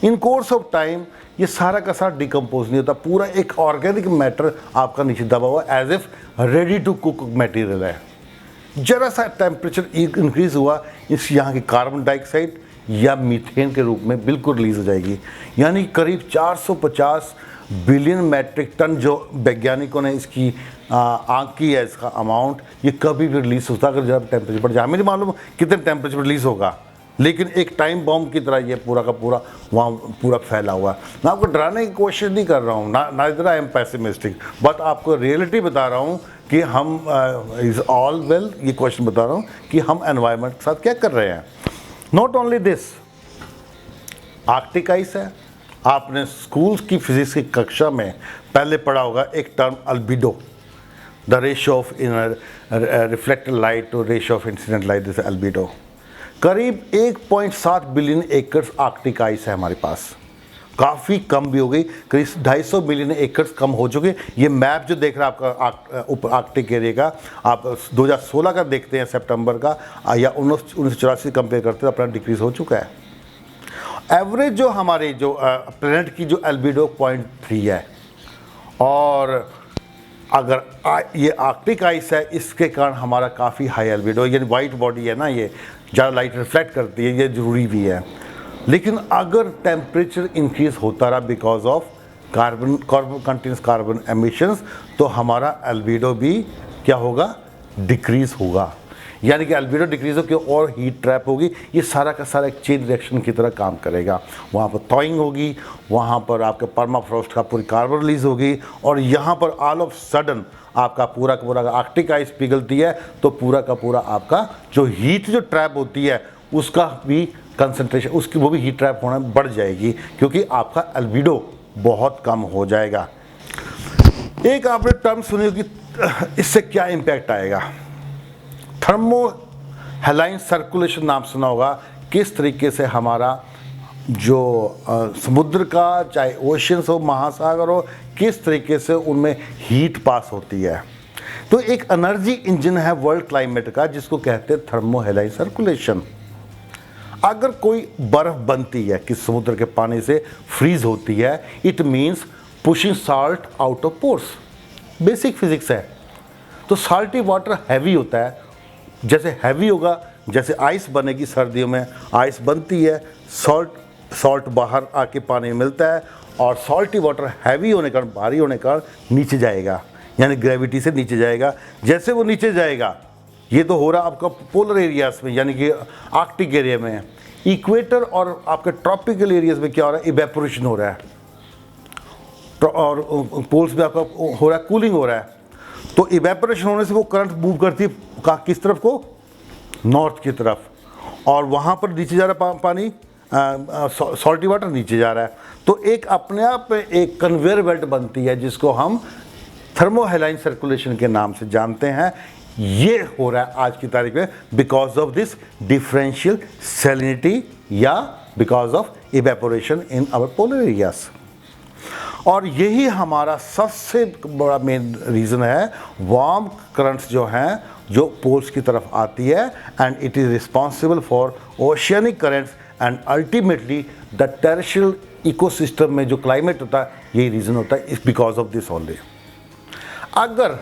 इन कोर्स ऑफ टाइम ये सारा का सारा डिकम्पोज नहीं होता, पूरा एक ऑर्गेनिक मैटर आपका नीचे दबा हुआ as if ready to cook material है। जरा सा टेम्परेचर इंक्रीज हुआ, इस यहाँ की कार्बन डाइऑक्साइड या मीथेन के रूप में बिल्कुल रिलीज हो जाएगी। यानी करीब 450 बिलियन मैट्रिक टन जो वैज्ञानिकों ने इसकी आंक की है, इसका अमाउंट, ये कभी भी रिलीज होता अगर जब टेम्परेचर बढ़ जाए। हमें नहीं मालूम कितने टेम्परेचर रिलीज होगा, लेकिन एक टाइम बॉम्ब की तरह ये पूरा का पूरा वहाँ पूरा फैला हुआ है। मैं आपको डराने की कोशिश नहीं कर रहा हूँ, ना इधर आई एम पैसिमिस्टिक, बट आपको रियलिटी बता रहा हूँ कि हम इज़ ऑल वेल, ये क्वेश्चन बता रहा हूँ कि हम एनवायरनमेंट के साथ क्या कर रहे हैं। Not only this, Arctic ice है। आपने स्कूल्स की फिजिक्स की कक्षा में पहले पढ़ा होगा एक term albedo, the ratio of reflected light to ratio of incident light, this albedo. करीब 1.7 बिलियन एकड़ आर्कटिक आइस है हमारे पास, काफ़ी कम भी हो गई, करीब 250 मिलियन एकड़ कम हो चुके। ये मैप जो देख रहा है आपका ऊपर आर्कटिक एरिया का, आप 2016 का देखते हैं सितंबर का, या 1984 कंपेयर करते हैं, अपना डिक्रीज हो चुका है। एवरेज जो हमारे जो प्लेनेट की जो एल्बिडो 0.3 है, और अगर ये आर्कटिक आइस है, इसके कारण हमारा काफ़ी हाई एल्बिडो, यानी वाइट बॉडी है ना, ये ज़्यादा लाइट रिफ्लेक्ट करती है, ये ज़रूरी भी है। लेकिन अगर टेम्परेचर इंक्रीज होता रहा because of carbon continuous carbon emissions, तो हमारा एल्बिडो भी क्या होगा, डिक्रीज होगा। यानी कि एल्बिडो डिक्रीज हो के और हीट ट्रैप होगी। ये सारा का सारा एक चेन रिएक्शन की तरह काम करेगा। वहाँ पर थॉइंग होगी, वहाँ पर आपके परमाफ्रॉस्ट का पूरी कार्बन रिलीज होगी, और यहाँ पर ऑल ऑफ सडन आपका पूरा का पूरा आर्कटिक आइस पिघलती है, तो पूरा का पूरा आपका जो हीट जो ट्रैप होती है उसका भी कंसंट्रेशन, उसकी वो भी हीट ट्रैप होना बढ़ जाएगी, क्योंकि आपका एल्बिडो बहुत कम हो जाएगा। एक आपने टर्म सुनी होगी, इससे क्या इम्पैक्ट आएगा, थर्मो हेलाइन सर्कुलेशन नाम सुना होगा। किस तरीके से हमारा जो समुद्र का, चाहे ओशियंस हो, महासागर हो, किस तरीके से उनमें हीट पास होती है। तो एक एनर्जी इंजन है वर्ल्ड क्लाइमेट का, जिसको कहते हैं थर्मो हेलाइन सर्कुलेशन। अगर कोई बर्फ बनती है कि समुद्र के पानी से फ्रीज होती है, it means pushing salt out of pores, basic physics है। तो साल्टी वाटर हैवी होता है, जैसे हैवी होगा, जैसे आइस बनेगी, सर्दियों में आइस बनती है, सॉल्ट बाहर आके पानी में मिलता है, और सॉल्टी वाटर हैवी होने का, भारी होने का नीचे जाएगा, यानी ग्रेविटी से नीचे जाएगा। जैसे वो नीचे जाएगा, ये तो हो रहा आपका पोलर एरियाज में, यानी कि आर्कटिक एरिया में, इक्वेटर और आपके ट्रॉपिकल एरियाज में क्या हो रहा है, इवेपोरेशन हो रहा है, और पोल्स में आपका हो रहा है कूलिंग हो रहा है। तो इवेपोरेशन होने से वो करंट मूव करती है किस तरफ को, नॉर्थ की तरफ, और वहाँ पर नीचे जा रहा है पानी, सॉल्टी वाटर नीचे जा रहा है। तो एक अपने आप में एक कन्वेयर बेल्ट बनती है जिसको हम थर्मोहेलाइन सर्कुलेशन के नाम से जानते हैं। ये हो रहा है आज की तारीख में because of this differential salinity या because of evaporation in our polar areas. और यही हमारा सबसे बड़ा मेन रीज़न है, वार्म करंट्स जो हैं जो पोल्स की तरफ आती है, and it is responsible for oceanic currents and ultimately the terrestrial ecosystem में जो क्लाइमेट होता है, यही रीज़न होता है, इस बिकॉज ऑफ दिस ओनली। अगर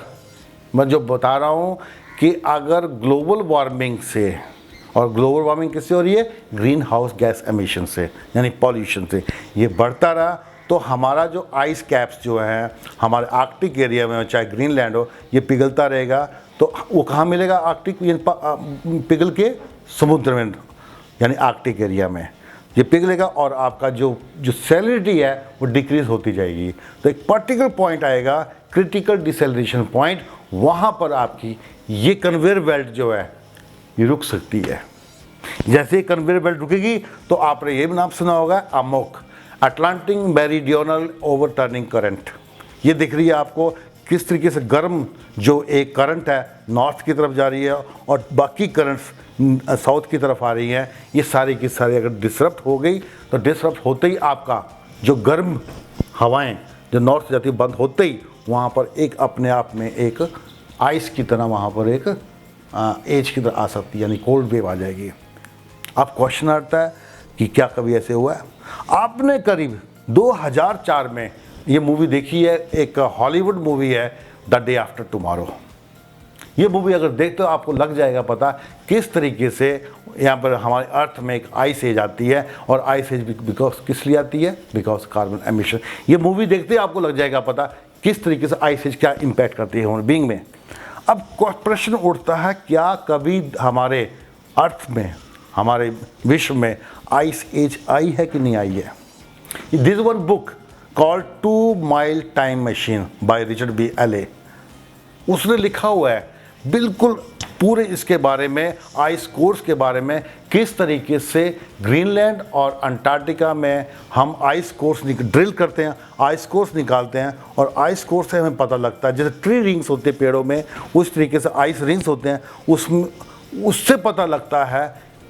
मैं जो बता रहा हूँ कि अगर ग्लोबल वार्मिंग से, और ग्लोबल वार्मिंग किससे हो रही है, ग्रीन हाउस गैस एमिशन से यानी पॉल्यूशन से, ये बढ़ता रहा तो हमारा जो आइस कैप्स जो हैं हमारे आर्कटिक एरिया में, चाहे ग्रीनलैंड हो, ये पिघलता रहेगा। तो वो कहाँ मिलेगा, आर्कटिक पिघल के समुद्र में यानी आर्कटिक एरिया में ये पिघलेगा, और आपका जो सैलिनिटी है वो डिक्रीज होती जाएगी। तो एक पर्टिकुलर पॉइंट आएगा, क्रिटिकल डिसेलरेशन पॉइंट, वहाँ पर आपकी ये कन्वेयर बेल्ट जो है ये रुक सकती है। जैसे कन्वेयर बेल्ट रुकेगी तो आपने ये भी नाम सुना होगा, अमोक, अटलांटिक मेरीडियोनल ओवरटर्निंग करंट। ये दिख रही है आपको किस तरीके से गर्म जो एक करंट है नॉर्थ की तरफ जा रही है और बाकी करंट्स साउथ की तरफ आ रही हैं। ये सारी की सारी अगर डिसरप्ट हो गई तो डिसरप्ट होते ही आपका जो गर्म हवाएं जो नॉर्थ जाती है बंद होते ही वहाँ पर एक अपने आप में एक आइस की तरह वहाँ पर एक एज की तरह आ सकती है, यानी कोल्ड वेव आ जाएगी। अब क्वेश्चन आता है कि क्या कभी ऐसे हुआ है? आपने करीब 2004 में ये मूवी देखी है, एक हॉलीवुड मूवी है द डे आफ्टर टुमारो। ये मूवी अगर देखते हो आपको लग जाएगा पता किस तरीके से यहाँ पर हमारे अर्थ में एक आइस एज आती है, और आइस एज बिकॉज किस लिए आती है, बिकॉज कार्बन एमिशन। ये मूवी देखते ही आपको लग जाएगा पता किस तरीके से आइस एज क्या इम्पैक्ट करती है ह्यूमन बीइंग में। अब प्रश्न उठता है, क्या कभी हमारे अर्थ में, हमारे विश्व में आइस एज आई है कि नहीं आई है? This one book called 2 mile time machine by Richard B Alley, उसने लिखा हुआ है बिल्कुल पूरे इसके बारे में, आइस कोर्स के बारे में, किस तरीके से ग्रीनलैंड और अंटार्कटिका में हम आइस कोर्स ड्रिल करते हैं, आइस कोर्स निकालते हैं, और आइस कोर्स से हमें पता लगता है जैसे ट्री रिंग्स होते हैं पेड़ों में, उस तरीके से आइस रिंग्स होते हैं, उससे पता लगता है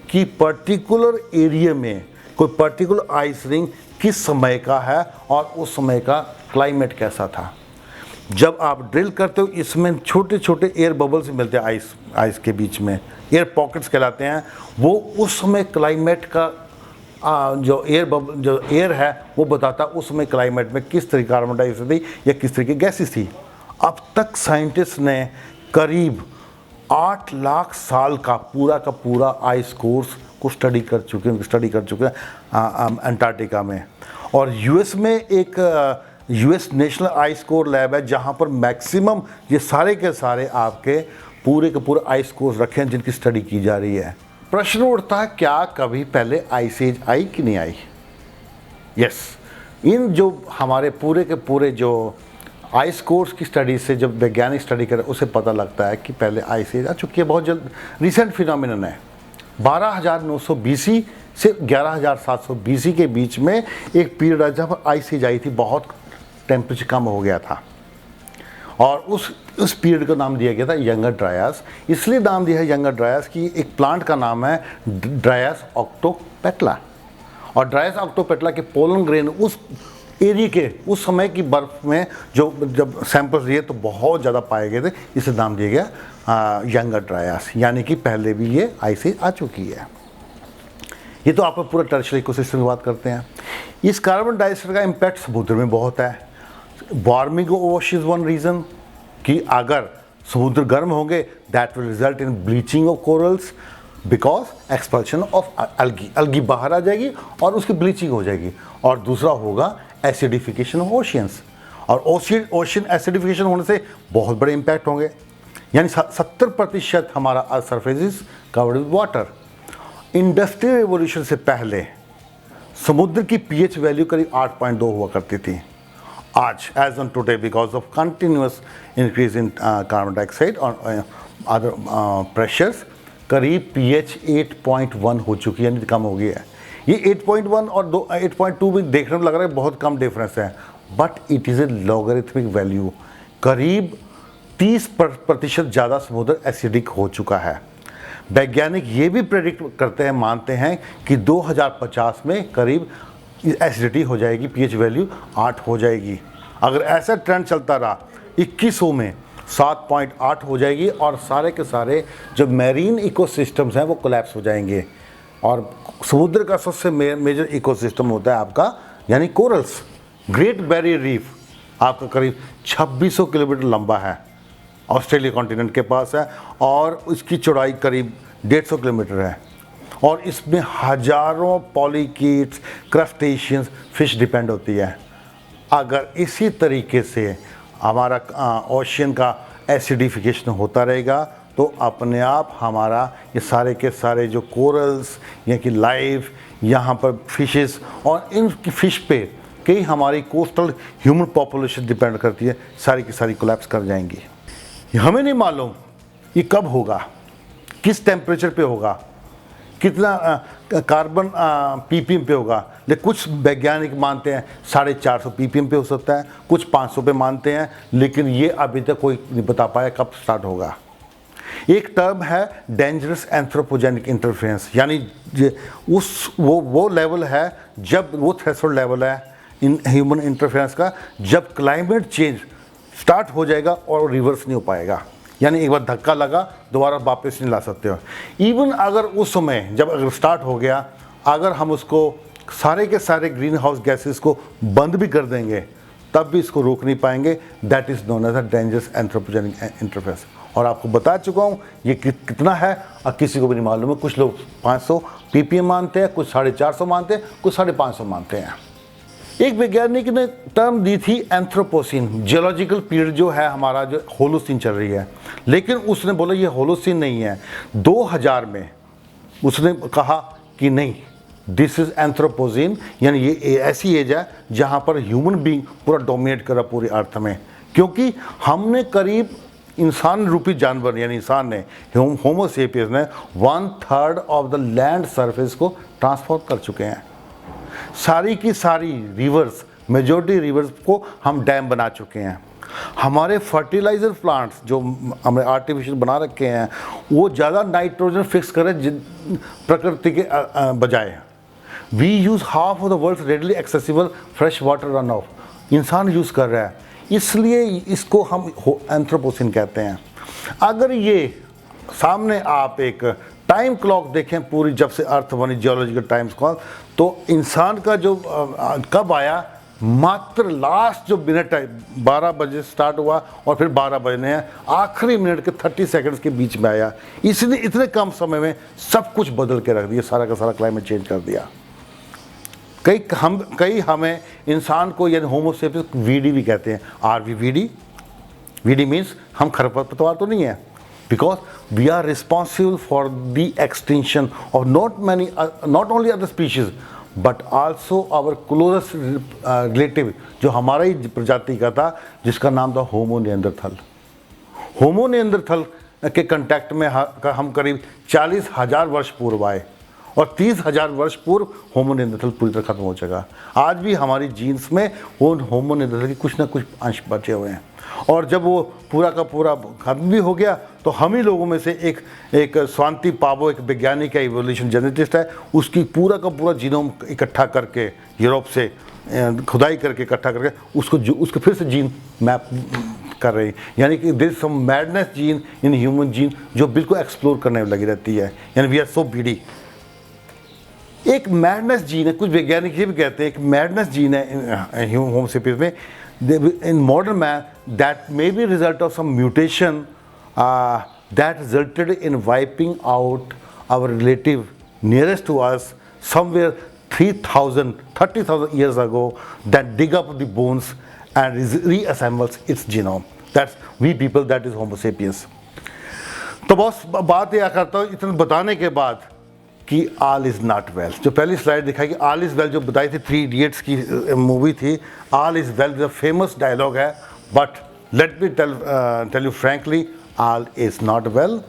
कि पर्टिकुलर एरिया में कोई पर्टिकुलर आइस रिंग किस समय का है और उस समय का क्लाइमेट कैसा था। जब आप ड्रिल करते हो इसमें छोटे छोटे एयर बबल्स मिलते हैं आइस के बीच में, एयर पॉकेट्स कहलाते हैं। वो उस समय क्लाइमेट का जो एयर है वो बताता उस समय क्लाइमेट में किस तरीके कार्बन डाइऑक्साइड थी या किस तरीके गैसेस थी। अब तक साइंटिस्ट ने करीब 8 लाख साल का पूरा आइस कोर्स को स्टडी कर चुके हैं अंटार्कटिका में। और यूएस में एक US national ice core lab है जहाँ पर मैक्सिमम ये सारे के सारे आपके पूरे के पूरे आइस कोर्स रखे हैं जिनकी स्टडी की जा रही है। प्रश्न उठता है, क्या कभी पहले आइस एज आई कि नहीं आई? यस, इन जो हमारे पूरे के पूरे जो आइस कोर्स की स्टडी से जब वैज्ञानिक स्टडी करें उसे पता लगता है कि पहले आइस एज आ चुकी है। बहुत जल्द रिसेंट फिनोमिनन है। 12,900 BC से 11,700 BC के बीच में एक पीरियड है जब आइस एज आई थी, बहुत टेम्परेचर कम हो गया था, और उस पीरियड का नाम दिया गया था यंगर ड्रायस। इसलिए नाम दिया है यंगर ड्रायस कि एक प्लांट का नाम है ड्रायस ऑक्टोपेटला, और ड्रायस ऑक्टोपेटला के पोलन ग्रेन उस एरिया के उस समय की बर्फ में जब सैंपल्स लिए तो बहुत ज़्यादा पाए गए थे, इसे नाम दिया गया यंगर ड्रायस, यानी कि पहले भी ये आइस एज आ चुकी है। ये तो आप पूरा टेरेस्ट्रियल इकोसिस्टम की बात करते हैं। इस कार्बन डाइऑक्साइड का इम्पैक्ट समुद्र में बहुत है। Warming of ocean is one reason, कि अगर समुद्र गर्म होंगे that will result in bleaching of corals because expulsion of algae बाहर आ जाएगी और उसकी ब्लीचिंग हो जाएगी। और दूसरा होगा एसिडिफिकेशन ऑफ ओशियंस, और ओशियन एसिडिफिकेशन होने से बहुत बड़े इम्पैक्ट होंगे, यानी 70% हमारा surface is covered with water. Industrial revolution से पहले समुद्र की पीएच वैल्यू करीब 8.2 हुआ करती थी। आज as on today because of continuous increase in carbon dioxide और अदर प्रेशर्स करीब पीएच 8.1 हो चुकी है, यानी कम हो गई है। ये 8.1 और 8.2 भी देखने में लग रहा है बहुत कम डिफरेंस है, but it is a logarithmic value. करीब 30% ज़्यादा समुद्र एसिडिक हो चुका है। वैज्ञानिक ये भी प्रेडिक्ट करते हैं, मानते हैं कि 2050 में करीब एसिडिटी हो जाएगी, पीएच वैल्यू 8 हो जाएगी। अगर ऐसा ट्रेंड चलता रहा 2100 में 7.8 हो जाएगी और सारे के सारे जो मैरीन इकोसिस्टम्स हैं वो कोलैप्स हो जाएंगे। और समुद्र का सबसे मेजर इकोसिस्टम होता है आपका यानी कोरल्स। ग्रेट बैरियर रीफ आपका करीब 2600 किलोमीटर लंबा है, ऑस्ट्रेलिया कॉन्टिनेंट के पास है और इसकी चौड़ाई करीब 150 किलोमीटर है और इसमें हजारों पॉलीकीट्स, क्रस्टेशियंस, फिश डिपेंड होती है। अगर इसी तरीके से हमारा ओशियन का एसिडिफिकेशन होता रहेगा तो अपने आप हमारा ये सारे के सारे जो कोरल्स या कि लाइफ यहाँ पर फिशेस और इन फिश पे कई हमारी कोस्टल ह्यूमन पॉपुलेशन डिपेंड करती है, सारी की सारी कोलैप्स कर जाएंगी। हमें नहीं मालूम ये कब होगा, किस टेम्परेचर पे होगा, कितना कार्बन पीपीएम पे होगा। लेकिन कुछ वैज्ञानिक मानते हैं 450 पीपीएम पे हो सकता है, कुछ 500 पे मानते हैं, लेकिन ये अभी तक कोई नहीं बता पाया कब स्टार्ट होगा। एक टर्म है डेंजरस एंथ्रोपोजेनिक इंटरफेरेंस, यानी वो लेवल है, जब वो थ्रेशोल्ड लेवल है इन ह्यूमन इंटरफेरेंस का, जब क्लाइमेट चेंज स्टार्ट हो जाएगा और रिवर्स नहीं हो पाएगा, यानी एक बार धक्का लगा दोबारा वापस नहीं ला सकते हो। इवन अगर उस समय जब अगर स्टार्ट हो गया, अगर हम उसको सारे के सारे ग्रीन हाउस गैसेस को बंद भी कर देंगे तब भी इसको रोक नहीं पाएंगे। That is known as a dangerous anthropogenic interference. और आपको बता चुका हूँ ये कितना है और किसी को भी नहीं मालूम है। कुछ लोग 500 पीपीएम मानते हैं, कुछ 450 मानते हैं, कुछ 550 मानते हैं। एक वैज्ञानिक ने टर्म दी थी एंथ्रोपोसीन, जियोलॉजिकल पीरियड जो है हमारा, जो होलोसीन चल रही है, लेकिन उसने बोला ये होलोसीन नहीं है। 2000 में उसने कहा कि नहीं, दिस इज एंथ्रोपोसीन, यानी ये ऐसी एज है जहाँ पर ह्यूमन बीइंग पूरा डोमिनेट कर रहा पूरी अर्थ में, क्योंकि हमने करीब इंसान रूपी जानवर यानी इंसान ने, होमो सेपियंस ने 1/3 ऑफ द लैंड सरफेस को ट्रांसफॉर्म कर चुके हैं। सारी की सारी रिवर्स, मेजॉरिटी रिवर्स को हम डैम बना चुके हैं। हमारे फर्टिलाइज़र प्लांट्स जो हमने आर्टिफिशियल बना रखे हैं वो ज़्यादा नाइट्रोजन फिक्स करें प्रकृति के बजाय। We use half of the world readily accessible fresh water run off, इंसान यूज़ कर रहा है, इसलिए इसको हम एंथ्रोपोसिन कहते हैं। अगर ये सामने आप एक टाइम क्लॉक देखें पूरी, जब से अर्थ बनी जियोलॉजिकल टाइम क्लॉक, तो इंसान का जो कब आया, मात्र लास्ट जो मिनट है 12 बजे स्टार्ट हुआ और फिर 12 बजने हैं, आखिरी मिनट के 30 सेकंड्स के बीच में आया। इसलिए इतने कम समय में सब कुछ बदल के रख दिया, सारा का सारा क्लाइमेट चेंज कर दिया। कई हमें इंसान को यानी होमो सेपियंस वीडी भी कहते हैं। Are we weedy? Weedy means हम खरपतवार तो नहीं है, because we are responsible for the extinction of not only other species but also our closest relative, जो हमारा ही प्रजाति का था, जिसका नाम था होमो निएंडरथल। होमो निएंडरथल के कांटेक्ट में हम करीब 40,000 वर्ष पूर्व आए और 30,000 वर्ष पूर्व होमो निएंडरथल पूरी तरह खत्म हो चुका। आज भी हमारी जीन्स में वो होमो निएंडरथल के कुछ ना कुछ अंश बचे हुए हैं, और जब वो पूरा का पूरा खत्म भी हो गया तो हम ही लोगों में से एक स्वांति पावो, एक वैज्ञानिक है, इवोल्यूशन जेनेटिस्ट है, उसकी पूरा का पूरा जीनोम इकट्ठा करके यूरोप से खुदाई करके इकट्ठा करके उसको फिर से जीन मैप कर रही है। यानी कि there is some madness gene in human gene जो बिल्कुल एक्सप्लोर करने में लगी रहती है, यानी वी आर सो बीडी। एक मैडनेस जीन है, कुछ वैज्ञानिक ये भी कहते हैं एक मैडनेस जीन है होमो सेपियंस में in modern man that may be result of some mutation that resulted in wiping out our relative nearest to us somewhere 30,000 years ago, that dig up the bones and reassembles its genome. That's we people, that is homo sapiens. तो बस बात यह करता हूँ, इतना बताने के बाद कि ऑल इज़ नॉट वेल। जो पहली स्लाइड दिखाई कि ऑल इज़ वेल जो बताई थी, थ्री इडियट्स की मूवी थी, ऑल इज़ वेल जो फेमस डायलॉग है, but let me tell you frankly, all is not well.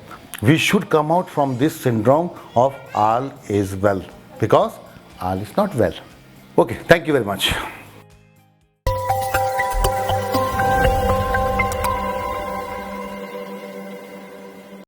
We should come out from this syndrome of all is well, because all is not well. Okay, thank you very much.